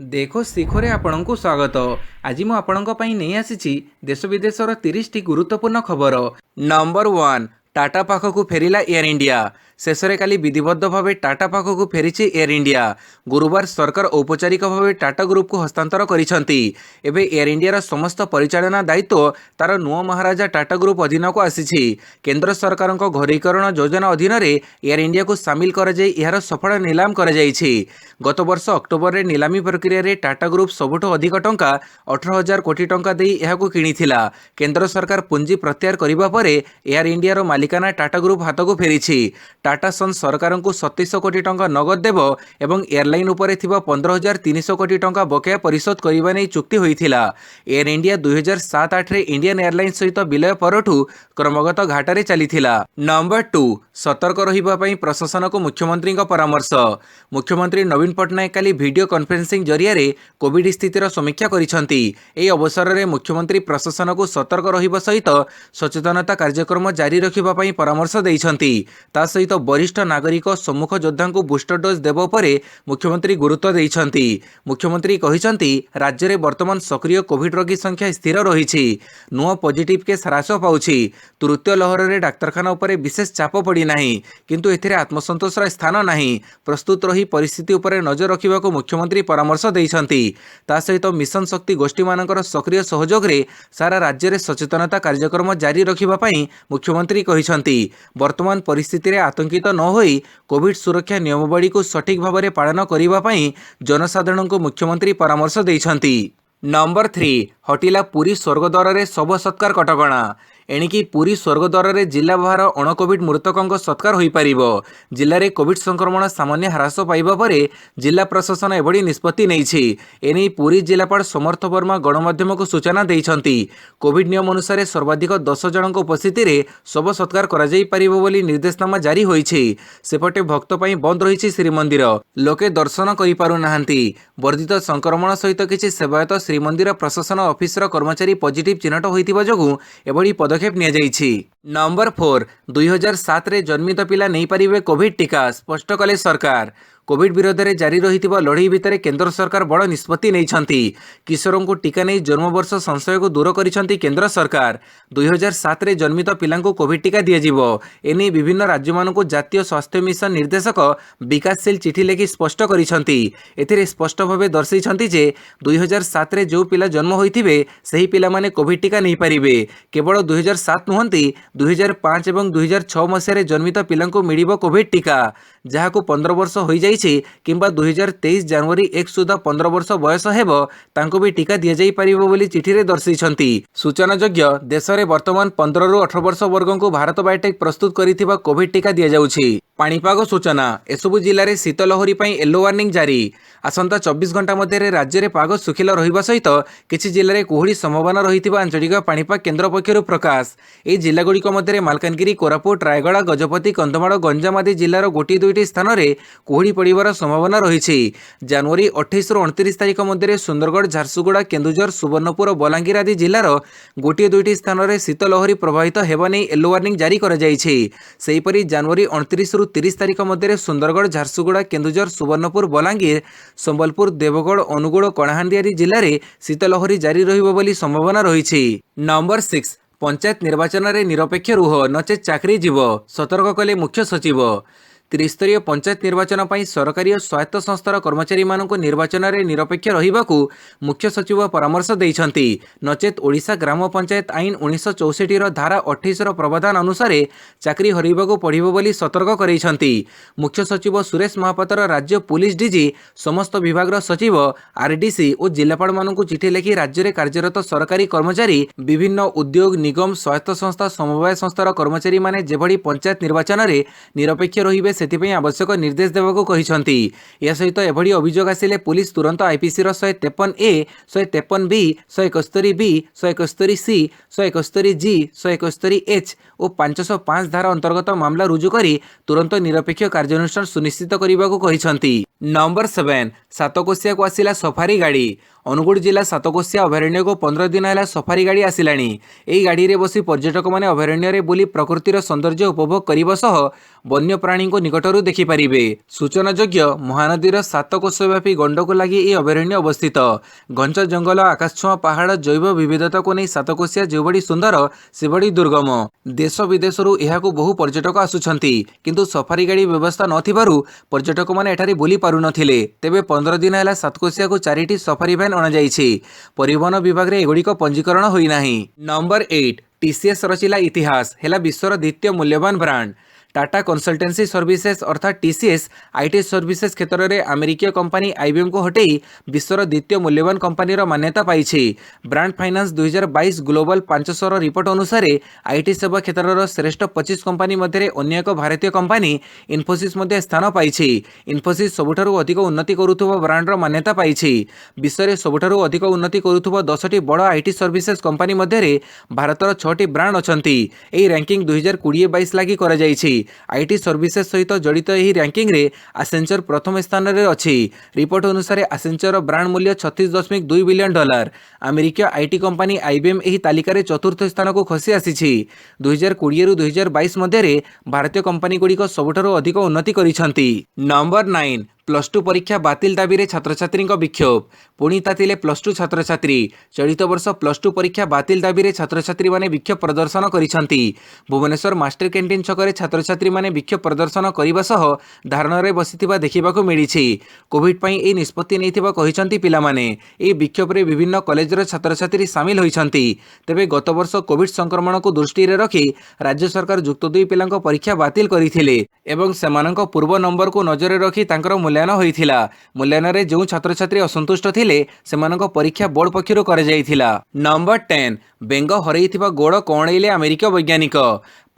देखो शिखरे आपणଙ୍କୁ ସ୍ୱାଗତ। ଆଜି ମୁଁ ଆପଣଙ୍କ ପାଇଁ ନେଇ ଆସିଛି ଦେଶ ବିଦେଶର 30ଟି ଗୁରୁତ୍ୱପୂର୍ଣ୍ଣ ଖବର। ନମ୍ବର 1, ଟାଟା ପାଖକୁ ଫେରିଲା ଏୟାର ଇଣ୍ଡିଆ। ଶେଷରେ କାଲି ବିଧିବଦ୍ଧ ଭାବେ ଟାଟା ପାଖକୁ ଫେରିଛି ଏୟାର ଇଣ୍ଡିଆ। ଗୁରୁବାର ସରକାର ଔପଚାରିକ ଭାବେ ଟାଟା ଗ୍ରୁପକୁ ହସ୍ତାନ୍ତର କରିଛନ୍ତି। ଏବେ ଏୟାର ଇଣ୍ଡିଆର ସମସ୍ତ ପରିଚାଳନା ଦାୟିତ୍ୱ ତାର ନୂଆ ମହାରାଜା ଟାଟା ଗ୍ରୁପ ଅଧୀନକୁ ଆସିଛି। କେନ୍ଦ୍ର ସରକାରଙ୍କ ଘରୋଇକରଣ ଯୋଜନା ଅଧୀନରେ ଏୟାର ଇଣ୍ଡିଆକୁ ସାମିଲ କରାଯାଇ ଏହାର ସଫଳ ନିଲାମ କରାଯାଇଛି। ଗତ ବର୍ଷ ଅକ୍ଟୋବରରେ ନିଲାମୀ ପ୍ରକ୍ରିୟାରେ ଟାଟା ଗ୍ରୁପ ସବୁଠୁ ଅଧିକ ଟଙ୍କା 18,000 କୋଟି ଟଙ୍କା ଦେଇ ଏହାକୁ କିଣିଥିଲା। କେନ୍ଦ୍ର ସରକାର ପୁଞ୍ଜି ପ୍ରତ୍ୟାହାର କରିବା ପରେ ଏୟାର ଇଣ୍ଡିଆର ମାଲିକାନା ଟାଟା ଗ୍ରୁପ ହାତକୁ ଫେରିଛି। ଟାଟା ସନ୍ସ ସରକାରଙ୍କୁ 2700 କୋଟି ଟଙ୍କା ନଗଦ ଦେବ ଏବଂ ଏୟାରଲାଇନ୍ ଉପରେ ଥିବା 15,300 କୋଟି ଟଙ୍କା ବକେୟା ପରିଶୋଧ କରିବା ନେଇ ଚୁକ୍ତି ହୋଇଥିଲା। ଏୟାର ଇଣ୍ଡିଆ 2007-8ରେ ଇଣ୍ଡିଆନ ଏୟାରଲାଇନ୍ସ ସହିତ ବିଲୟ ପରଠୁ କ୍ରମାଗତ ଘାଟାରେ ଚାଲିଥିଲା। ନମ୍ବର 2, ସତର୍କ ରହିବା ପାଇଁ ପ୍ରଶାସନକୁ ମୁଖ୍ୟମନ୍ତ୍ରୀଙ୍କ ପରାମର୍ଶ। ମୁଖ୍ୟମନ୍ତ୍ରୀ ନବୀନ ପଟ୍ଟନାୟକ କାଲି ଭିଡିଓ କନଫରେନ୍ସିଂ ଜରିଆରେ କୋଭିଡ ସ୍ଥିତିର ସମୀକ୍ଷା କରିଛନ୍ତି। ଏହି ଅବସରରେ ମୁଖ୍ୟମନ୍ତ୍ରୀ ପ୍ରଶାସନକୁ ସତର୍କ ରହିବା ସହିତ ସଚେତନତା କାର୍ଯ୍ୟକ୍ରମ ଜାରି ରଖିବା ପାଇଁ ପରାମର୍ଶ ଦେଇଛନ୍ତି। ତା ସହିତ ବରିଷ୍ଠ ନାଗରିକ ସମ୍ମୁଖ ଯୋଦ୍ଧାଙ୍କୁ ବୁଷ୍ଟର ଡୋଜ୍ ଦେବା ଉପରେ ମୁଖ୍ୟମନ୍ତ୍ରୀ ଗୁରୁତ୍ୱ ଦେଇଛନ୍ତି। ମୁଖ୍ୟମନ୍ତ୍ରୀ କହିଛନ୍ତି, ରାଜ୍ୟରେ ବର୍ତ୍ତମାନ ସକ୍ରିୟ କୋଭିଡ ରୋଗୀ ସଂଖ୍ୟା ସ୍ଥିର ରହିଛି। ନୂଆ ପଜିଟିଭ୍ କେସ୍ ହ୍ରାସ ପାଉଛି। ତୃତୀୟ ଲହରରେ ଡାକ୍ତରଖାନା ଉପରେ ବିଶେଷ ଚାପ ପଡ଼ିନାହିଁ, କିନ୍ତୁ ଏଥିରେ ଆତ୍ମସନ୍ତୋଷର ସ୍ଥାନ ନାହିଁ। ପ୍ରସ୍ତୁତ ରହି ପରିସ୍ଥିତି ଉପରେ ନଜର ରଖିବାକୁ ମୁଖ୍ୟମନ୍ତ୍ରୀ ପରାମର୍ଶ ଦେଇଛନ୍ତି। ତା ସହିତ ମିଶନ ଶକ୍ତି ଗୋଷ୍ଠୀମାନଙ୍କର ସକ୍ରିୟ ସହଯୋଗରେ ସାରା ରାଜ୍ୟରେ ସଚେତନତା କାର୍ଯ୍ୟକ୍ରମ ଜାରି ରଖିବା ପାଇଁ ମୁଖ୍ୟମନ୍ତ୍ରୀ କହିଛନ୍ତି। ବର୍ତ୍ତମାନ ପରିସ୍ଥିତିରେ ଆତଙ୍କିତ ନ ହୋଇ କୋଭିଡ ସୁରକ୍ଷା ନିୟମାବଳୀକୁ ସଠିକ ଭାବରେ ପାଳନ କରିବା ପାଇଁ ଜନସାଧାରଣଙ୍କୁ ମୁଖ୍ୟମନ୍ତ୍ରୀ ପରାମର୍ଶ ଦେଇଛନ୍ତି। ନମ୍ବର 3, ହଟିଲା ପୁରୀ ସ୍ୱର୍ଗଦ୍ୱାରରେ ଶବ ସତ୍କାର କଟକଣା। ଏଣିକି ପୁରୀ ସ୍ୱର୍ଗଦ୍ୱାରରେ ଜିଲ୍ଲା ବାହାର ଅଣକୋଭିଡ ମୃତକଙ୍କ ସତ୍କାର ହୋଇପାରିବ। ଜିଲ୍ଲାରେ କୋଭିଡ ସଂକ୍ରମଣ ସାମାନ୍ୟ ହ୍ରାସ ପାଇବା ପରେ ଜିଲ୍ଲା ପ୍ରଶାସନ ଏଭଳି ନିଷ୍ପତ୍ତି ନେଇଛି। ଏନେଇ ପୁରୀ ଜିଲ୍ଲାପାଳ ସମର୍ଥ ବର୍ମା ଗଣମାଧ୍ୟମକୁ ସୂଚନା ଦେଇଛନ୍ତି। କୋଭିଡ ନିୟମ ଅନୁସାରେ ସର୍ବାଧିକ 10 ଜଣଙ୍କ ଉପସ୍ଥିତିରେ ଶବ ସତ୍କାର କରାଯାଇପାରିବ ବୋଲି ନିର୍ଦ୍ଦେଶନାମା ଜାରି ହୋଇଛି। ସେପଟେ ଭକ୍ତ ପାଇଁ ବନ୍ଦ ରହିଛି ଶ୍ରୀମନ୍ଦିର। ଲୋକେ ଦର୍ଶନ କରିପାରୁନାହାନ୍ତି। ବର୍ଦ୍ଧିତ ସଂକ୍ରମଣ ସହିତ କିଛି ସେବାୟତ ଶ୍ରୀମନ୍ଦିର ପ୍ରଶାସନ ଅଫିସର କର୍ମଚାରୀ ପଜିଟିଭ ଚିହ୍ନଟ ହୋଇଥିବା ଯୋଗୁଁ ଏଭଳି ପଦକ୍ଷେପ ନିଆଯାଇଛି। ନମ୍ବର 4, 2007ରେ ଜନ୍ମିତ ପିଲା ନେଇପାରିବେ କୋଭିଡ ଟିକା, ସ୍ପଷ୍ଟ କଲେ ସରକାର। କୋଭିଡ ବିରୋଧରେ ଜାରି ରହିଥିବା ଲଢ଼େଇ ଭିତରେ କେନ୍ଦ୍ର ସରକାର ବଡ଼ ନିଷ୍ପତ୍ତି ନେଇଛନ୍ତି। କିଶୋରଙ୍କୁ ଟିକା ନେଇ ଜନ୍ମବର୍ଷ ସଂଶୟକୁ ଦୂର କରିଛନ୍ତି କେନ୍ଦ୍ର ସରକାର। 2007ରେ ଜନ୍ମିତ ପିଲାଙ୍କୁ କୋଭିଡ ଟିକା ଦିଆଯିବ। ଏନେଇ ବିଭିନ୍ନ ରାଜ୍ୟମାନଙ୍କୁ ଜାତୀୟ ସ୍ୱାସ୍ଥ୍ୟ ମିଶନ ନିର୍ଦ୍ଦେଶକ ବିକାଶ ସିଲ୍ ଚିଠି ଲେଖି ସ୍ପଷ୍ଟ କରିଛନ୍ତି। ଏଥିରେ ସ୍ପଷ୍ଟ ଭାବେ ଦର୍ଶାଇଛନ୍ତି ଯେ 2007ରେ ଯେଉଁ ପିଲା ଜନ୍ମ ହୋଇଥିବେ ସେହି ପିଲାମାନେ କୋଭିଡ ଟିକା ନେଇପାରିବେ। କେବଳ 2007 ନୁହନ୍ତି, 2005 ଏବଂ 2006 ମସିହାରେ ଜନ୍ମିତ ପିଲାଙ୍କୁ ମିଳିବ କୋଭିଡ ଟିକା। ଯାହାକୁ 15 ବର୍ଷ ହୋଇଯାଇଛି କିମ୍ବା 2023 ଜାନୁଆରୀ 1 ସୁଦ୍ଧା 15 ବର୍ଷ ବୟସ ହେବ ତାଙ୍କୁ ବି ଟିକା ଦିଆଯାଇପାରିବ ବୋଲି ଚିଠିରେ ଦର୍ଶାଇଛନ୍ତି। ସୂଚନାଯୋଗ୍ୟ, ଦେଶରେ ବର୍ତ୍ତମାନ 15ରୁ 18 ବର୍ଷ ବର୍ଗଙ୍କୁ ଭାରତ ବାୟୋଟେକ୍ ପ୍ରସ୍ତୁତ କରିଥିବା କୋଭିଡ ଟିକା ଦିଆଯାଉଛି। ପାଣିପାଗ ସୂଚନା, ଏସବୁ ଜିଲ୍ଲାରେ ଶୀତ ଲହରୀ ପାଇଁ ୟେଲୋ ୱାର୍ଣ୍ଣିଂ ଜାରି। ଆସନ୍ତା 24 ଘଣ୍ଟା ମଧ୍ୟରେ ରାଜ୍ୟରେ ପାଗ ଶୁଖିଲା ରହିବା ସହିତ କିଛି ଜିଲ୍ଲାରେ କୁହୁଡ଼ି ସମ୍ଭାବନା ରହିଥିବା ଆଞ୍ଚଳିକ ପାଣିପାଗ କେନ୍ଦ୍ର ପକ୍ଷରୁ ପ୍ରକାଶ। ଏହି ଜିଲ୍ଲାଗୁଡ଼ିକ ମଧ୍ୟରେ ମାଲକାନଗିରି, କୋରାପୁଟ, ରାୟଗଡ଼ା, ଗଜପତି, କନ୍ଧମାଳ, ଗଞ୍ଜାମ ଆଦି ଜିଲ୍ଲାର ଗୋଟିଏ ଦୁଇଟି ସ୍ଥାନରେ କୁହୁଡ଼ି ପଡ଼ିବାର ସମ୍ଭାବନା ରହିଛି। ଜାନୁଆରୀ 28ରୁ 29 ତାରିଖ ମଧ୍ୟରେ ସୁନ୍ଦରଗଡ଼, ଝାରସୁଗୁଡ଼ା, କେନ୍ଦୁଝର, ସୁବର୍ଣ୍ଣପୁର ଓ ବଲାଙ୍ଗୀର ଆଦି ଜିଲ୍ଲାର ଗୋଟିଏ ଦୁଇଟି ସ୍ଥାନରେ ଶୀତ ଲହରୀ ପ୍ରବାହିତ ହେବା ନେଇ ୟେଲୋ ୱାର୍ଣ୍ଣିଂ ଜାରି କରାଯାଇଛି। ସେହିପରି ଜାନୁଆରୀ 29ରୁ 30 ତାରିଖ ମଧ୍ୟରେ ସୁନ୍ଦରଗଡ଼, ଝାରସୁଗୁଡ଼ା, କେନ୍ଦୁଝର, ସୁବର୍ଣ୍ଣପୁର, ବଲାଙ୍ଗୀର, ସମ୍ବଲପୁର, ଦେବଗଡ଼, ଅନୁଗୁଳ ଓ କଳାହାଣ୍ଡି ଆଦି ଜିଲ୍ଲାରେ ଶୀତ ଲହରୀ ଜାରି ରହିବ ବୋଲି ସମ୍ଭାବନା ରହିଛି। ନମ୍ବର 6, ପଞ୍ଚାୟତ ନିର୍ବାଚନରେ ନିରପେକ୍ଷ ରୁହ, ନଚେତ୍ ଚାକିରି ଯିବ, ସତର୍କ କଲେ ମୁଖ୍ୟ ସଚିବ। ତ୍ରିସ୍ତରୀୟ ପଞ୍ଚାୟତ ନିର୍ବାଚନ ପାଇଁ ସରକାରୀ ଓ ସ୍ୱାୟତ୍ତ ସଂସ୍ଥାର କର୍ମଚାରୀମାନଙ୍କୁ ନିର୍ବାଚନରେ ନିରପେକ୍ଷ ରହିବାକୁ ମୁଖ୍ୟ ସଚିବ ପରାମର୍ଶ ଦେଇଛନ୍ତି। ନଚେତ୍ ଓଡ଼ିଶା ଗ୍ରାମ ପଞ୍ଚାୟତ ଆଇନ 1964ର ଧାରା 28ର ପ୍ରାବଧାନ ଅନୁସାରେ ଚାକିରି ହରାଇବାକୁ ପଡ଼ିବ ବୋଲି ସତର୍କ କରାଇଛନ୍ତି। ମୁଖ୍ୟ ସଚିବ ସୁରେଶ ମହାପାତ୍ର ରାଜ୍ୟ ପୁଲିସ ଡିଜି, ସମସ୍ତ ବିଭାଗର ସଚିବ, ଆରଡିସି ଓ ଜିଲ୍ଲାପାଳମାନଙ୍କୁ ଚିଠି ଲେଖି ରାଜ୍ୟରେ କାର୍ଯ୍ୟରତ ସରକାରୀ କର୍ମଚାରୀ, ବିଭିନ୍ନ ଉଦ୍ୟୋଗ, ନିଗମ, ସ୍ୱାୟତ୍ତ ସଂସ୍ଥା, ସମବାୟ ସଂସ୍ଥାର କର୍ମଚାରୀମାନେ ଯେଭଳି ପଞ୍ଚାୟତ ନିର୍ବାଚନରେ ନିରପେକ୍ଷ ରହିବେ ସେଥିପାଇଁ ଆବଶ୍ୟକ ନିର୍ଦ୍ଦେଶ ଦେବାକୁ କହିଛନ୍ତି। ଏହା ସହିତ ଏଭଳି ଅଭିଯୋଗ ଆସିଲେ ପୁଲିସ ତୁରନ୍ତ ଆଇପିସିର 153A, 153B, 171B, 171C, 171G, 171H ଓ 505 ଧାରା ଅନ୍ତର୍ଗତ ମାମଲା ରୁଜୁ କରି ତୁରନ୍ତ ନିରପେକ୍ଷ କାର୍ଯ୍ୟାନୁଷ୍ଠାନ ସୁନିଶ୍ଚିତ କରିବାକୁ କହିଛନ୍ତି। नंबर 7 सातकोशिया को आसिला सफारी गाड़ी। अनुगुड़ जिला सातकोशिया अभयारण्य को 15 दिन है सफारी गाड़ी आसिलानी। एही गाड़ी रे बसी पर्यटक मैंने अभयारण्य रे बुली प्रकृतिर सौंदर्य उपभोग करने सह वन्य प्राणी को निकटरू देखिपारे। सूचनायोग्य महानदीर सातकोशव्यापी गंडक लगी यह अभयारण्य अवस्थित। घंच जंगल आकाशछुआ पहाड़ जैव विविधता को नहीं सातकोशिया जो बड़ी सुंदर से बड़ी दुर्गम। देश विदेशरू एहाकू बहु पर्यटक आसुछंती किंतु सफारी गाड़ी व्यवस्था नथिबारु पर्यटक माने एठारे बुली पारु नथिले। तेबे 15 दिन है सातकोशिया को 4टी सफारी भैन अणाଯାଇଛି। परिवहन विभाग रे एगुड़िक पंजीकरण होई नाही। नंबर 8 टीसीएस रचिला इतिहास हेला विश्वर द्वितीय मूल्यवान ब्रांड। टाटा कंसल्टेंसी सर्विसेज अर्थात टीसीएस आईटी सर्विसेज क्षेत्र में अमेरिकीय कंपनी आईबीएम को हटेई विश्वर द्वितीय मूल्यवान कंपनी मान्यता पाई। ब्रांड फाइनेंस 2022 ग्लोबल 500 रिपोर्ट अनुसार आईटी सेवा क्षेत्र श्रेष्ठ 25 कंपनी मध्य अन्य एक भारतीय कंपनी इन्फोसिस मध्य स्थान पाई। इन्फोसिस सबुठारु अधिक उन्नति करुवा ब्रांडर मान्यता पाई। विश्व में सबुठारु अधिक उन्नति करुवा 10टी बड़ आईटी सर्विसेज कंपनी मध्य भारतर 6टी ब्रांड अछंती। एही रैंकिंग 2020-22 लागि करा जायछि। आईटी सर्विसेज सहित जड़ित यह रैंकिंग रे एसेंचर प्रथम स्थान रे अछि। रिपोर्ट अनुसार एसेंचर ब्रांड मूल्य $36.2 billion. America IT company IBM एही तालिका रे चतुर्थ स्थान को खसी आसीछि। 2020 रु 2022 मध्य भारतीय कंपनी गुड़िक सबुठारु अधिक उन्नति करिसंती। नंबर 9 +2 परीक्षा बातिल दाबी छात्र छात्री विक्षोभ। पुणी तातिले +2 छात्र छात्री। चलित वर्ष +2 परीक्षा बातिल दाबी छात्र छात्री माने विक्षोभ प्रदर्शन करिसंती। भुवनेश्वर मास्टर कैंटीन छकरे छात्र छात्री माने विक्षोभ प्रदर्शन करने सह धारण में बसिथिबा देखिबाकू मिलिछि। कोविड पई ए निष्पत्ति नैथिबा कहिसंती पिलामाने। ए विक्षोभ रे विभिन्न कॉलेजर छात्र छात्री शामिल होइसंती। तेबे गत वर्ष कोविड संक्रमण को दृष्टि रे रखी राज्य सरकार युक्त 2 पिलांको परीक्षा बातिल करिथिले एवं सेमानंको पूर्व नंबर को नजर रखी तांकर मूल्यांकन होइथिला। मूल्यांकन रे जो छात्र छात्री असंतुष्ट थिले सेमानंको परीक्षा बोर्ड पक्षरु कर जाइथिला। नंबर 10 बेंग हरैथिबा गोड़ कोणैले अमेरिका वैज्ञानिक।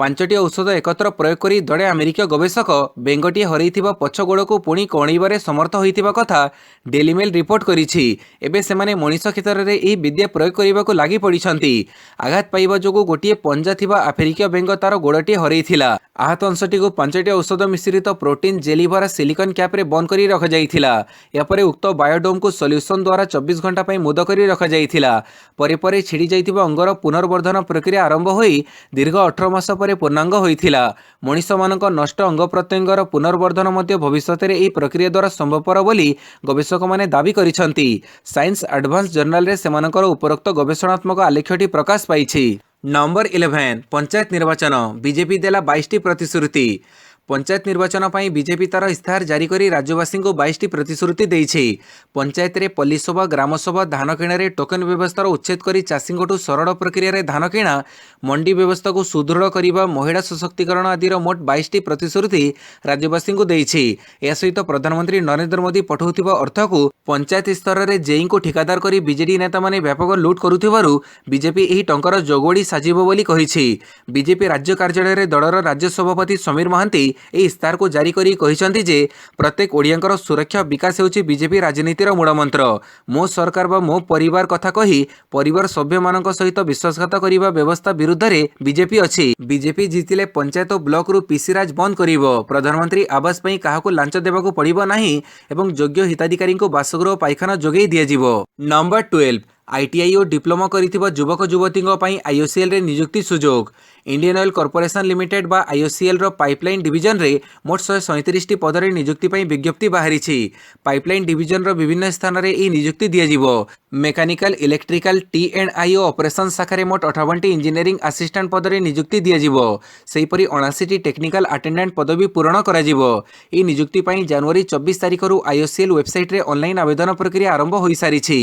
5टी औषध एकत्र प्रयोग करी दड़े अमेरिका गवेषक बेंगटी हरैथिबा पछ गोड़ को पुणी कणैबारे समर्थ होइथिबा कथा डेली मेल रिपोर्ट करिछि। एबे सेमाने मनीष क्षेत्र रे एही विद्या प्रयोग करिबाकू लागि पड़िछंती। आघात पाइबा जोगु गोटिए पंजा थिबा अफ्रीकीय बेंग तार गोड़टी हरैथिला। आहत अंशटी को 5टी औषध मिश्रित प्रोटीन जेली भरा सिलिकॉन कैप रे बंद करी रखा जाइथिला। या परे उक्त बायोडोम को सॉल्यूशन द्वारा 24 घंटा पई मुद करी रखा जाइथिला। परे परे छिड़ी जाइथिबा अंगर पुनर्वर्धन प्रक्रिया आरंभ होई दीर्घ 18 मास परे पूर्णांग होइथिला। मनीष मानक नष्ट अंग प्रत्यंगर पुनर्वर्धन मध्य भविष्य में यह प्रक्रिया द्वारा संभवपर बोली गवेषक माने दाबी करिसंती। साइंस एडवांस जर्नल रे सेमानकर उपरोक्त गवेषणात्मक आलेख्यटी प्रकाश पाइछि। नंबर 11 पंचायत निर्वाचन बीजेपी देला 22टी प्रतिश्रुति। पंचायत निर्वाचन पर बीजेपी तार इस्ताहार जारी करी राज्यवासी को 22टी प्रतिश्रुति देइछि। पंचायत रे पल्लीसभा ग्रामसभा धान किणारे टोकन व्यवस्था उच्छेद करी चाषींठू सरल प्रक्रिया रे धान किणा मंडी व्यवस्था को सुदृढ़ करने महिला सशक्तिकरण आदिर मोट 22टी प्रतिश्रुति राज्यवासी को देइछि। या सहित प्रधानमंत्री नरेंद्र मोदी पठाउथिबा अर्थ को पंचायत स्तर में जेई को ठिकादार करी बीजेडी नेता माने व्यापक लुट करुथिबारु बीजेपी एही टंकर जोगोड़ी साजिबो बोली कहिछि। बीजेपी राज्य कार्यालय रे दलर राज्य सभापति समीर महांती एही इस्ताहार को जारी करी कहिसंती जे प्रत्येक ओडियांकर सुरक्षा विकास हेउछि बीजेपी राजनीतिर मूलमंत्र। मो सरकार बा मो परिवार कथा कही परिवार सभ्य मानक सहित विश्वासघात करिबा व्यवस्था विरुद्ध रे बीजेपी अछि। बीजेपी जीतिले पंचायत ब्लॉक रु पीसी राज बंद करिवो। प्रधानमंत्री आवास पई काहाकू लांच देबाकू पड़िबो नाही एवं योग्य हिताधिकारी को बासगृह पाइखाना जोगै दिया जिवो। नंबर 12 आईटीआई और डिप्लोमा करिथिबा युवक युवती आईओसीएल रे नियुक्ति सुजोग। इंडियन ऑयल कॉर्पोरेशन लिमिटेड बा आईओसीएल रो पाइपलाइन डिविजन रे मोट 137टी पद रे नियुक्ति पई विज्ञप्ति बाहरिछि। पाइपलाइन डिविजन रो विभिन्न स्थान रे ई नियुक्ति दिया जिवो। मेकानिकल इलेक्ट्रिकल टी&आई ऑपरेशन शाखा रे मोट 58टी इंजीनियरिंग असिस्टेंट पद रे नियुक्ति दिया जिवो। सेही परि 79टी टेक्निकल अटेंडेंट पदवी पूरण करा जिवो। ई नियुक्ति पई जनवरी 24 तारिख रु आईओसीएल वेबसाइट रे ऑनलाइन आवेदन प्रक्रिया आरंभ होई सारिछि।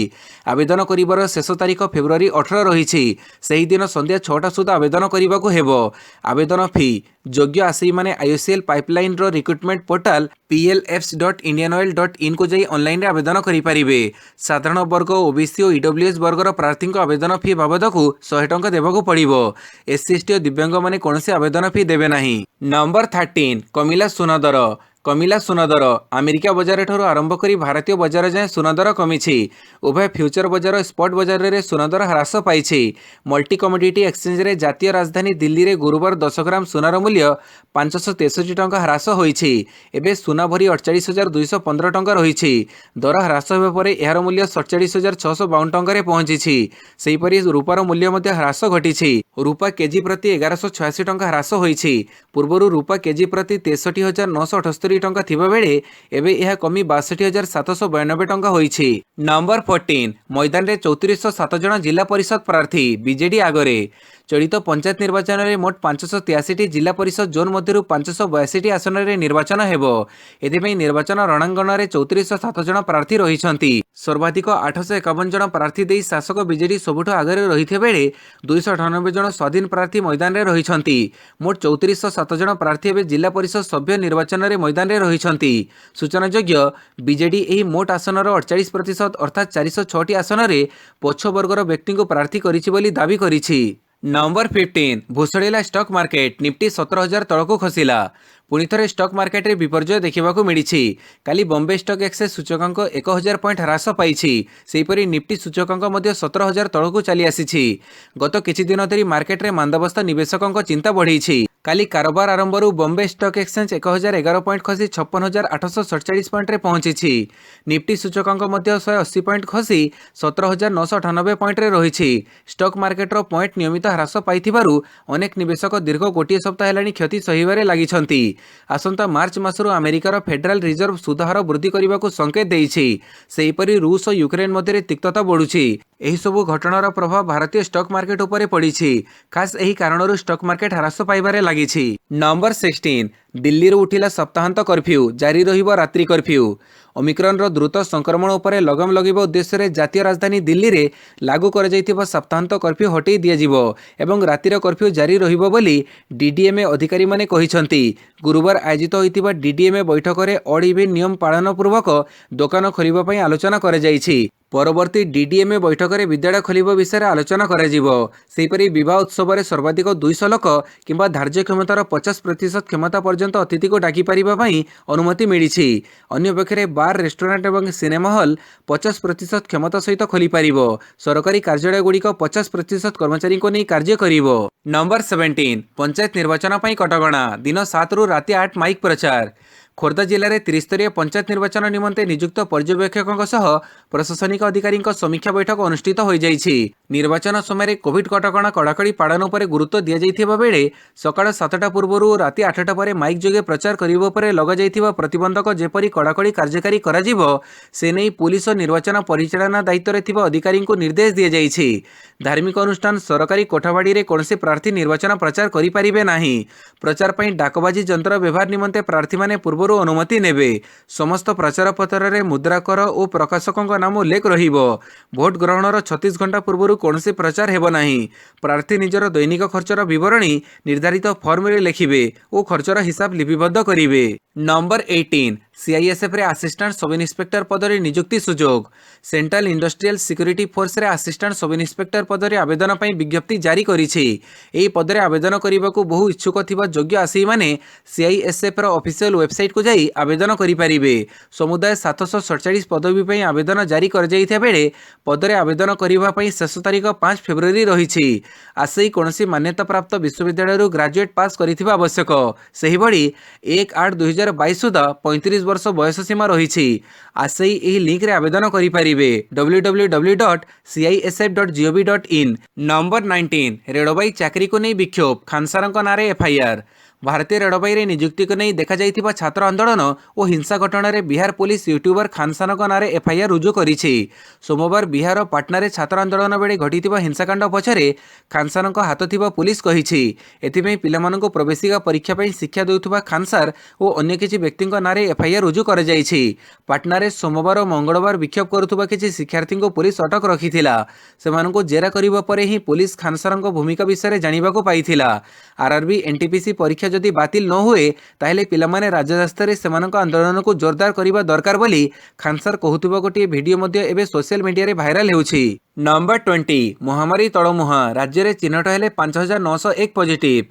आवेदन करिबार शेष तारीख फेब्रुआरी 18 रहिछि। सेही दिन संध्या 6टा सुधा आवेदन करिबाकू हेबो। आवेदन फी योग्य आशयी माने आईओसीएल पाइपलाइन रो रिक्रुटमेंट पोर्टल plfs.indianoil.in को जाई ऑनलाइन रे आवेदन करि परिबे। साधारण वर्ग ओबीसी और ईडब्ल्यूएस वर्गर प्रार्थी को आवेदन फी बाबदकू 100 टंका देबाकू पड़िबो। एससी एसटी और दिव्यांग माने कोनोसी आवेदन फी देबे नाही। नंबर 13 कमिला सुना दर। कमिला सुन दर अमेरिका बजार ठारू आरंभ कर भारतीय बजार जाए सुन दर कमिछि। उभय फ्यूचर बजार स्पॉट बजार रे सुन दर ह्रास पाइछि। मल्टी कमोडिटी एक्सचेंज रे जातीय राजधानी दिल्ली रे गुरुवार 10 ग्राम सुनार मूल्य 563 टंका ह्रास होइछि। एबे सुना भरी 48,215 टंका रहिछि। दर ह्रास हेबा परे एहार मूल्य 47,652 टंका रे पहुंचिछि। सेहिपरि रूपार मूल्य मध्ये ह्रास घटिछि। रूपा केजी प्रति 1186 टंका ह्रास होइछि। पूर्वरु रूपा केजी प्रति 63,978 टंका थिबा बेले एबे यह कमी 62,792 टंका होइछि। नंबर 14 मैदान रे 3407 जन जिला परिषद प्रार्थी बीजेडी आगरे। चलित पंचायत निर्वाचन में मोट 583 जिला परिषद जोन मध्य 582 आसन में निर्वाचन हेबो। एथिपई निर्वाचन रणांगण में 3407 जन प्रार्थी रहिछंती। सर्वाधिक 851 जन प्रार्थी देई शासक बीजेडी सबुठ आगरे रहिथे बेले 298 जन स्वाधीन प्रार्थी मैदान में रहिछंती। मोट 3407 जन प्रार्थी एबे जिला परिषद सभ्य निर्वाचन में मैदान में रहिछंती। सूचनायोग्य बीजेडी एही मोट आसनर 48% अर्थात 406 आसन में पछ वर्गर व्यक्ति को प्रार्थी करिछि बोली दाबी करिछि। नंबर 15 भूषुड़िला स्टॉक मार्केट निफ्टी 17,000 तलक खसिला। पुणी थे स्टॉक मार्केट रे विपर्जय देखा मिली। काली बॉम्बे स्टॉक एक्सचेंज सूचकांक 1000 पॉइंट ह्रास पाई। सेहीपरि निफ्टी सूचकांक 17,000 तलक चली आसी। गत किछि दिन धरी मार्केट रे मांदावस्था निवेशकों चिंता बढ़ी। काली कारोबार आरंभरू बॉम्बे स्टॉक एक्सचेंज 1011 पॉइंट खसी 56,847 पॉइंट रे पहुंची। निफ्टी सूचकांक 180 पॉइंट खसी 17,998 पॉइंट रे रही। स्टॉक मार्केट रो पॉइंट नियमित ह्रास पाइथिबारु अनेक निवेशक दीर्घ गोटे सप्ताह हेलाणी क्षति सहिबारे लागिछंती। आसंता मार्च मासरू अमेरिकार फेडरल रिजर्व सुधार वृद्धि करने को संकेत देइछि। सेहीपरि रूस और यूक्रेन मध्य तिक्तता बढ़ुछि। एही सबु घटनार प्रभाव भारतीय स्टॉक मार्केट उपरे पड़िछि। खास एही कारणरू स्टॉक मार्केट ह्रास पाइबारे लागिछि। नंबर 16 दिल्ली रो उठिला सप्ताहांत कर्फ्यू जारी रहिबो रात्रि कर्फ्यू। ओमिक्रॉन रो द्रुत संक्रमण उपरे लगम लगिबो उद्देश्य रे जातीय राजधानी दिल्ली रे लागू कर जाइतिबा सप्ताहांत कर्फ्यू हटै दिया जिवो एवं रातिर कर्फ्यू जारी रहिबो बोली डीडीएमए अधिकारी माने कहिसंती। गुरुवार आयोजित होइतिबा डीडीएमए बैठक रे ऑड इवन नियम पालन पूर्वक दुकान खोलिबा पई आलोचना कर जाइछि। परवर्ती डीडीएमए बैठक में विद्यालय खोलिबा विषय आलोचना कराजिबो। सेहीपरि विवाह उत्सव में सर्वाधिक 200 लोक किंबा धार्य क्षमतार 50% क्षमता पर्यंत अतिथि को डाकी पारिबा पई अनुमति मिलिछि। अन्य पक्षरे बार रेस्टोरेंट एवं सिनेमा हॉल 50% क्षमता सहित खोली पारिबो। सरकारी कार्यालय गुड़िक 50% कर्मचारी को नहीं कार्य करिवो। नंबर 17 पंचायत निर्वाचन पई कटकणा दिन 7 रु राति 8 माइक प्रचार। खोर्धा जिले में 3स्तरीय पंचायत निर्वाचन निमंते नियुक्त पर्यवेक्षकों सह प्रशासनिक अधिकारी समीक्षा बैठक अनुष्ठित हो जाइछि। निर्वाचन समय कोविड कटकणा कड़ाकड़ी पालन पर गुरुत्व दि जाइथिबा बेले सकाळ 7टा पूर्व राति 8टा पर माइक जोगे प्रचार करिबो पर लगा जाइथिबा प्रतिबंधक जेपरी कड़ाकड़ी कार्यकारी कराजिबो से नहीं पुलिस और निर्वाचन परिचालना दायित्व रे थिबा अधिकारी को निर्देश दि जाइछि। धार्मिक अनुष्ठान सरकारी कोठाबाड़ी रे कोनसे प्रार्थी निर्वाचन प्रचार करि परिबे नाही। प्रचार पई डाकबाजी यंत्र व्यवहार निमंते प्रार्थी माने पूर्व अनुमति नेबे। समस्त प्रचार पत्र रे मुद्राकर और प्रकाशकों नाम उल्लेख रहिबो। भोट ग्रहणर 36 घंटा पूर्व कौनसी प्रचार हेबो नाही। प्रार्थी निजर दैनिक खर्चर विवरणी निर्धारित फॉर्म रे लिखिबे और खर्चर हिसाब लिपिबद्ध करिवे। नंबर 18 सीआईएसएफ रे असिस्टेंट सब इन्स्पेक्टर पद रे नियुक्ति सुजोग। सेंट्रल इंडस्ट्रियल सिक्योरिटी फोर्स रे असिस्टेंट सब इन्स्पेक्टर पद रे आवेदन पई विज्ञप्ति जारी करिछि। एही पद रे आवेदन करिबाकू बहु इच्छुक थिबा योग्य आसी माने सीआईएसएफ रो ऑफिशियल वेबसाइट को जाई आवेदन करि परिबे। समुदाय 747 पदवी पई आवेदन जारी कर जाइथा बेले पद रे आवेदन करिबा पई शेष तारीख 5 फेब्रुआरी रहिछि। आसई कोनसी मान्यता प्राप्त विश्वविद्यालय रो ग्रेजुएट पास करिथिबा आवश्यक। सेही बडी 1/8/2022 सुधा 35 वर्ष बयस सीमा रही। आसई एही लिंक रे आवेदन करि परिबे www.cisf.gov.in। नंबर 19 रेलबाई चाकरी को नहीं विक्षोभ खानसारंक नारे एफआईआर। भारतीय रेलबाई रे नियुक्ति को नहीं देखा जाइथिबा छात्र आंदोलन और हिंसा घटना रे बिहार पुलिस यूट्यूबर खानसारंक नारे एफआईआर रुजु करिछि। सोमवार बिहार पाटना रे छात्र आंदोलन बेले घटिथिबा हिंसाकांड पछरे खानसारंक हाथ थिबा पुलिस कहिछि। एथिमे पिलामानंको प्रवेशिका परीक्षा पई शिक्षा देउथबा खानसार और अन्य किछि व्यक्तिंक नारे एफआईआर रुजु कर जाइछि। पाटना रे सोमवार और मंगलवार विक्षोभ करुथबा किछि शिक्षार्थी को पुलिस अटक रखिथिला। सेमानंको जेरा करिबा परे ही पुलिस खानसारंक भूमिका विषय जानिबाको पाइथिला। आरआरबी एनटीपीसी परीक्षा जदि बातिल न हुए ताहेले पिलामाने राज्य रास्तारे सेमानंको आंदोलन को जोरदार करिबा दरकार बोली खानसार कहूथबा गोटे वीडियो मध्ये एबे सोशल मीडिया रे भाइराल हेउछि। नंबर 20 महामारी तळमुहा राज्य रे चिन्हट हेले 5901 पॉजिटिव।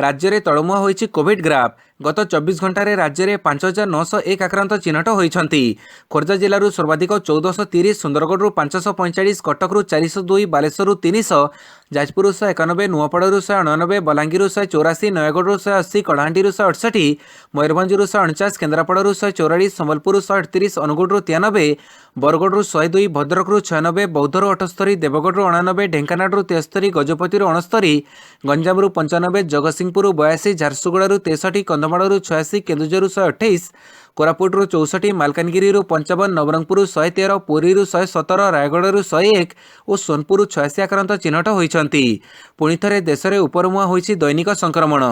राज्य रे तळमुहा होइछि कोविड ग्राफ। गत 24 घंटे राज्य में 5,901 आक्रांत चिन्हट होती। खोर्धा जिलूर सर्वाधिक 1430, सुंदरगढ़ 545, कटक 402, बालेश्वर 300, जाजपुर 191, नुआपड़ू 199, बलांगीर 184, नयगढ़ 180, कलाहांडी 168, मयूरभंज 149, केन्द्रापड़ू 144, संबलपुर 138, अनुगुड़ 93, बरगढ़ 102, भद्रक 96, बौद्धर 78, देवगढ़ 89, ढेंकानाल 73, गजपति 69, गंजाम 95, जगतसिंहपुर 82, झारसुगुड़ा 63, कंधमाल 86, केन्दुझर 128, कोरापुट 64, मालकानगिरी 55, नवरंगपुर 113, पुरी 117, रायगढ़ 101 और सोनपुर 86 आक्रांत चिन्हट होती। पुणी थे देश में उपरमुआ होईछि दैनिक संक्रमण।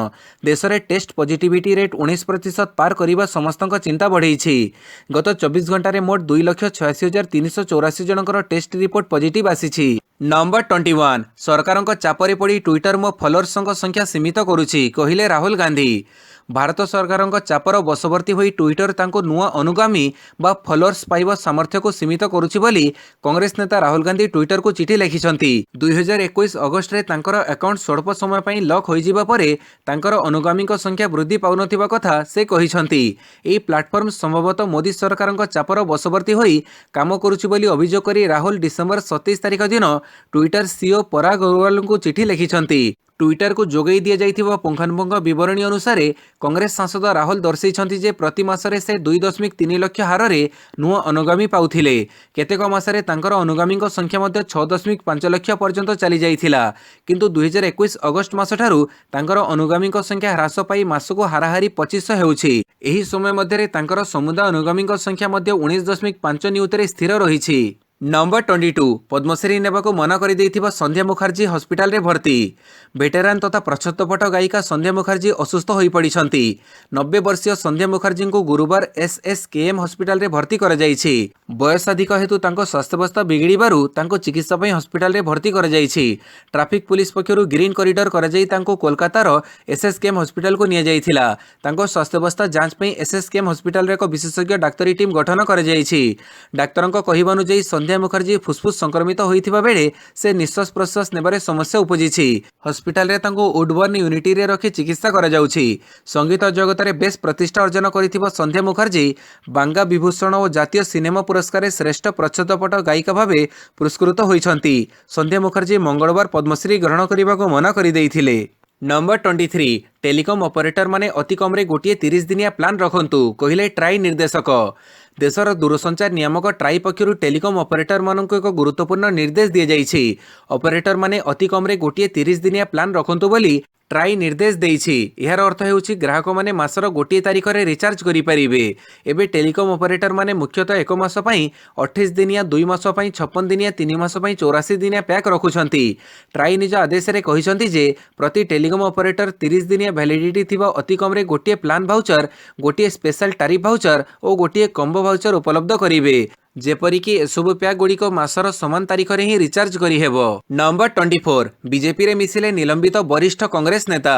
देश में टेस्ट पॉजिटिविटी रेट 19% पार करने समस्त चिंता बढ़ेछि। गत 24 घंटे मोट 2,86,384 जनकर टेस्ट रिपोर्ट पॉजिटिव आसीछि। नंबर 21 सरकार चापरे पड़ी ट्विटर मो फॉलोअर्स संख्या सीमित करुछि कहिले राहुल गांधी। भारत सरकार चापर बशवर्ती होई ट्विटर तांको नुआ अनुगामी बा फॉलोअर्स पाइबा सामर्थ्य को सीमित करुछि बोली कांग्रेस नेता राहुल गांधी ट्विटर को चिठी लिखिछंती। 2021 अगस्ट रे तांकर अकाउंट स्वल्प समय पई लॉक होई जिबा परे तांकर अनुगामी संख्या वृद्धि पाउनथिबा कथा से कहिछंती। एई प्लेटफॉर्म संभवतः मोदी सरकार चापर बशवर्ती होई काम करुछि बोली अभियोग करी राहुल डिसेंबर 27 तारिख दिन ट्विटर सीईओ पराग अग्रवाल को चिठी लिखिछंती। ट्विटर को जोगई दिया जाइथिबा पुंखानुपुंख विवरणी अनुसार कांग्रेस सांसद राहुल दर्शाइछंती जे प्रति मासरे से 2.3 लाख हार रे नुआ अनुगामी पाउथिले। केतेक मासरे तांकर अनुगामी संख्या मध्ये 6.5 लाख पर्यंत चली जाइथिला, किंतु 2021 अगस्त मास ठारू तांकर अनुगामी संख्या ह्रास पाई मासको हाराहारी 2500 हेउछि। एही समय मध्ये तांकर समुदाय अनुगामी संख्या मध्ये 19.5 नियुतरे स्थिर रहिछि। नंबर 22 पद्मश्री नेबाको मना कर देइथिबा संध्या मुखर्जी हॉस्पिटल रे भर्ती। वेटेरान तथा प्रच्छदपट गायिका संध्या मुखर्जी असुस्थ होई पड़िछंती। 90 वर्षीय संध्या मुखर्जी को गुरुवार एसएसकेएम हॉस्पिटल रे भर्ती कर जाइछि। बयस अधिक हेतु तांको स्वास्थ्यावस्था बिगड़िबारु तांको चिकित्सा पई हॉस्पिटल रे भर्ती कर जाइछि। ट्रैफिक पुलिस पक्षरु ग्रीन कॉरिडोर कर जाई तांको कोलकातार एसएसकेएम हॉस्पिटल को निया जाइथिला। तांको स्वास्थ्यावस्था जांच पई एसएसकेएम हॉस्पिटल रे एक विशेषज्ञ डाक्तरी टीम गठन कर जाइछि। डाक्तरंको कहिबानुसार संध्या मुखर्जी फुसफुस संक्रमित होइथिबा बेले से निश्वास प्रश्वास नेबारे समस्या उपजिछि। हॉस्पिटल रे तांको उडबर्न यूनिटी रे रखी चिकित्सा करा जाउछि। संगीत जगत रे बेस प्रतिष्ठा अर्जन करिथिबा संध्या मुखर्जी बांगा विभूषण और जातीय सिनेमा पुरस्कार श्रेष्ठ प्रच्छदपट गायिका भावे पुरस्कृत होइछंती। संध्या मुखर्जी मंगलवार पद्मश्री ग्रहण करने को मना कर देइथिले। नंबर 23 टेलीकॉम ऑपरेटर माने अति कम रे गोटे 30 दिनिया प्लान रखंतु कहिले ट्राई निर्देशक। देशर दूरसंचार नियामक ट्राई पक्षरु टेलीकॉम ऑपरेटर मानक एक गुरुत्वपूर्ण निर्देश दिया जाइछि। ऑपरेटर माने अति कम रे गोटे 30 दिनिया प्लान रखंतु बोली ट्राई निर्देश देइछि। यार अर्थ हेउछि ग्राहक माने मासर गोटे तारिख रे रिचार्ज करि परिबे। एबे टेलीकॉम ऑपरेटर माने मुख्यतः 1 मास पई 28 दिनिया, 2 मास पई 56 दिनिया, 3 मास पई 84 दिनिया पैक रखुछंती। ट्राई निज आदेश रे कहिसंती जे प्रति टेलीकॉम ऑपरेटर 30 दिनिया वैलिडिटी थिबा अति कम रे गोटे प्लान भाउचर, गोटे स्पेशल टैरिफ भाउचर और गोटे कॉम्बो भाउचर उपलब्ध करिवे। जेपरिकी एसबु पैक गुड़िक मासर समान तारिख रे ही रिचार्ज करिहेबो। नंबर 24 बीजेपी रे मिसिले निलंबित वरिष्ठ कांग्रेस नेता।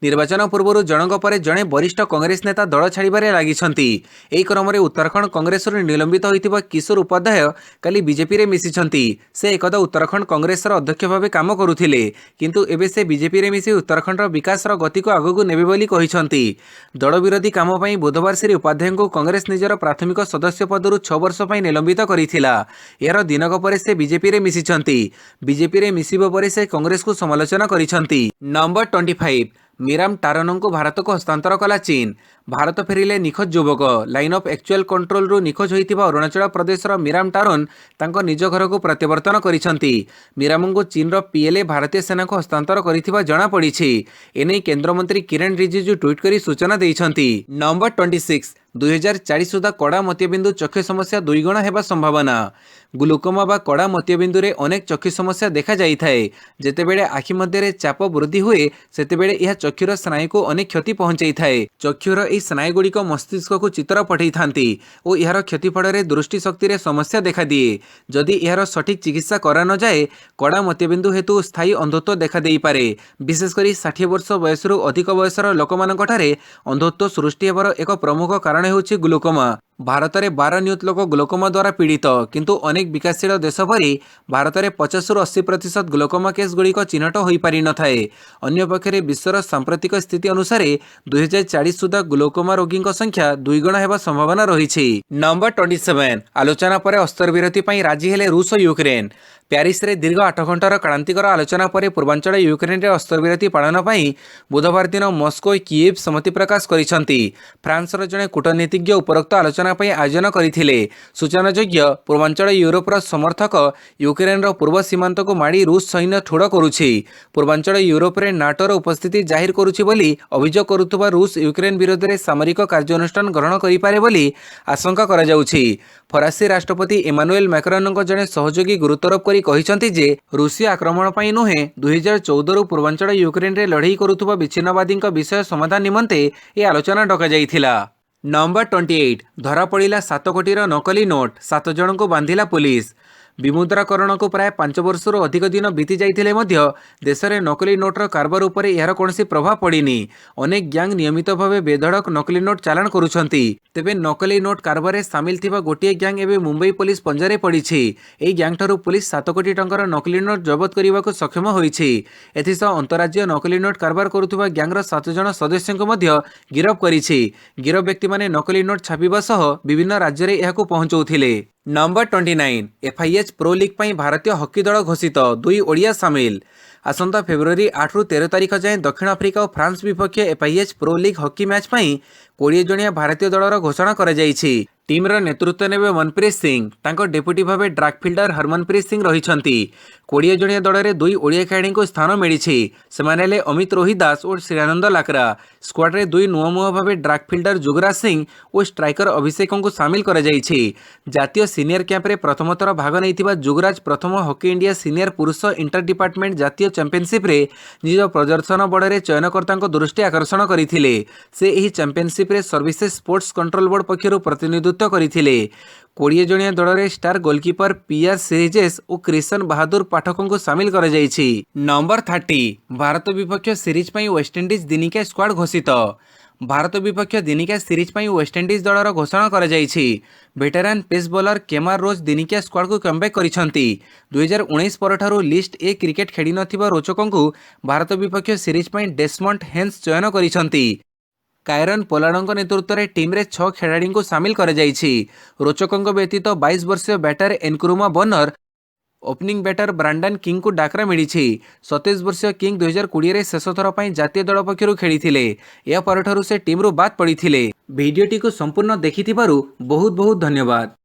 निर्वाचन पूर्व जनक पर जड़े वरिष्ठ कांग्रेस नेता दल छाड़बारे लागिछंती। एही क्रम रे उत्तराखंड कांग्रेस रो निलंबित होइतिबा किशोर उपाध्याय काली बीजेपी रे मिसिछंती। से एकदा उत्तराखंड कांग्रेस रो अध्यक्ष भावे काम करुथिले, किंतु एबे से बीजेपी रे मिसि उत्तराखंड रो विकास रो गति को आगकु नेबे बोली कहिछंती। दल विरोधी काम पई बुधवार श्री उपाध्याय को कांग्रेस निजर प्राथमिक सदस्य पदरु 6 वर्ष पई निलंबित करिथिला। यार दिनक परे से बीजेपी रे मिसिछंती। बीजेपी रे मिसिबो परे से कांग्रेस को समालोचना करिछंती। नंबर 25 मीराम टारन को भारत को हस्तांतर कला चीन। भारत फेरिले निखोज युवक। लाइन ऑफ एक्चुअल कंट्रोल रु निखोज होइतिबा अरुणाचल प्रदेश रो मीराम टारन तांको निज घर को प्रत्यावर्तन करिछंती। मीराम को चीन रो पीएलए भारतीय सेना को हस्तांतर करिथिबा जणा पड़िछि। एनै केंद्र मंत्री किरण रिजिजू ट्वीट करी सूचना दैछंती। नंबर 26 2040 सुधा कड़ा मोतियाबिंदु चक्षु समस्या 2 गुणा हेबा संभावना। ग्लूकोमा बा कड़ा मोतियाबिंदु रे अनेक चक्षु समस्या देखा जाई थाए। जेतेबेले आखि मध्य रे चाप वृद्धि हुए सेतेबेले यह चक्षुर स्नायु को अनेक क्षति पहुंचाई थाए। चक्षुर एही स्नायु गुड़िक मस्तिष्क को चित्र पठाई थांती और यार क्षतिफल रे दृष्टि शक्ति रे समस्या देखा दिए। जदि यार सठिक चिकित्सा करा न जाए कड़ा मोतियाबिंदु हेतु स्थायी अंधत्व देखा देई पारे। विशेषकर 60 वर्ष बयसरू अधिक बयसर लोकमानक ठारे अंधत्व सृष्टि हेबार एक प्रमुख कारण हेउछि ग्लूकोमा। भारत में 12 नियुत लोक ग्लोकोमा द्वारा पीड़ित किंतु अनेक विकासशील देश परी भारत में 50-80% ग्लोकोमा केस गुड़िक चिन्हट हो पारि न थाए। अन्य पक्षरे विश्वर सांप्रतिक स्थिति अनुसार 2040 सुधा ग्लोकोमा रोगी संख्या 2 गुण होगा संभावना रही। नंबर 27 आलोचना पर अस्त्रविरति पर राजी हेले रूस और यूक्रेन। प्यारिस रे दीर्घ 8 घंटार क्रांतिकर आलोचना पर पूर्वांचल यूक्रेन रे अस्त्रविरति पालन पर बुधवार दिन मस्को कीव सम्मति प्रकाश करिसेंती। फ्रांसर जड़े कूटनीतिज्ञ उपरोक्त आलोचना पर आयोजन करथिले। सूचनायोग्य पूर्वांचल यूरोपर समर्थक यूक्रेन रो पूर्व सीमांत को माड़ी रूस सैन्य ठोड़ करुछि। पूर्वांचल यूरोप रे नाटोर उपस्थिति जाहिर करुछि बोली अभियोग करुथुबा रूस यूक्रेन विरोध में सामरिक कार्यानुष्ठान ग्रहण करिपारे बोली आशंका करा जाउछि। फरासी राष्ट्रपति इमानुएल मैक्रोन जड़े सहयोगी गुरुत्वारोप करी कहिसंती जे रूसिया आक्रमण पई नुहे 2014 पूर्वांचल यूक्रेन रे लड़ाई करुथुबा विच्छिन्नवादी विषय समाधान निमंते ए आलोचना डका जाइथिला। नंबर 28 धरा पड़ा 7 कोटीर नकली नोट 7 जन को बांधिला पुलिस। विमुद्राकरण को प्राय 5 वर्ष अधिक दिन बीती जाइथिले मध्य देश में नकली नोटर कारबार उपर यार कौनसी प्रभाव पड़िनी। अनेक ग्यांग नियमित भाव बेधड़क नकली नोट चालाण करुछंती। तेबे नकली नोट कारबार में सामिल थिबा गोटिए ग्यांग एवं मुंबई पुलिस पंजारे पड़िछि। एही ग्यांग ठारू पुलिस 7 कोटी टंकार नकली नोट जबत करने को सक्षम होइछि। एथिसह अंतरराज्य नकली नोट कारबार करुथुबा ग्यांगर 7 जन सदस्यों मध्य गिरफ करिछि। गिरफ व्यक्ति माने नकली नोट छापिबा सह विभिन्न राज्य में यहाकू पहुंचौथिले। नंबर 29 FIH प्रो लीग पर भारतीय हॉकी दल घोषित 2 ओडिया सामिल। आसंता फेब्रुआरी 8 रु 13 तारिख जाए दक्षिण आफ्रिका और फ्रांस विपक्ष FIH pro league hockey match पर 20 जणिया भारतीय दलर घोषणा करा जाइछि। टीम रो नेतृत्व नेबे मनप्रीत सिंह, तांको डेप्यूटी भावे ड्रैग फील्डर हरमनप्रीत सिंह रहिछंती। 20 जणिया दल में 2 ओडिया खेलाड़ी को स्थान मिली। से अमित रोहिदास और श्रीआनंद लाकरा। स्क्वाड रे 2 नुआ मुआ भावे ड्रैग फील्डर जुगराज सिंह और स्ट्राइकर अभिषेक को सामिल करा जाइछि। जातीय सीनियर कैंप रे प्रथम थर भाग नैथिबा जुगराज प्रथम हॉकी इंडिया सीनियर पुरुष इंटर डिपार्टमेंट जातीय चैंपियनशिप रे निज प्रदर्शन बड़े चयनकर्ता दृष्टि आकर्षण करथिले। से एही चैंपियनशिप रे सर्विसेज स्पोर्ट्स कंट्रोल बोर्ड पक्षरु प्रतिनिधित्व करथिले। 20 जणिया दल में स्टार गोलकीपर PR सीरीजेस और कृष्ण बहादुर पाठकों को सामिल करा जाइछि। नंबर 30 भारत विपक्ष सीरीज पर वेस्टइंडीज दिनिकिया स्क्वाड घोषित। भारत विपक्ष दिनिकिया सीरीज पर वेस्टइंडीज दलर घोषणा करा जाइछि। वेटेरान पेस बॉलर केमार रोज दिनिकिया स्क्वाड को कमबैक करिसंती। 2019 परठारु लिस्ट ए क्रिकेट खेली नथिबा रोचकों को भारत विपक्ष सीरीज पर डेसमंड हेन्स चयन करिसंती। कायरन पोलार्डଙ୍କ नेतृत्व में टीम रे 6 खेलाड़ी को सामिल करा जाइछि। रोचकों व्यतीत 22 वर्षीय batter Nkrumah Bonner, opening batter Brandon King को डाकरा मिली। 27 वर्षीय किंग 2020 रे शेष थर पर जातीय दल पक्षरु खेलिथिले। या परठारु से टीम रु बाद पड़िथिले। वीडियोटी को संपूर्ण देखिथिबारु बहुत बहुत धन्यवाद।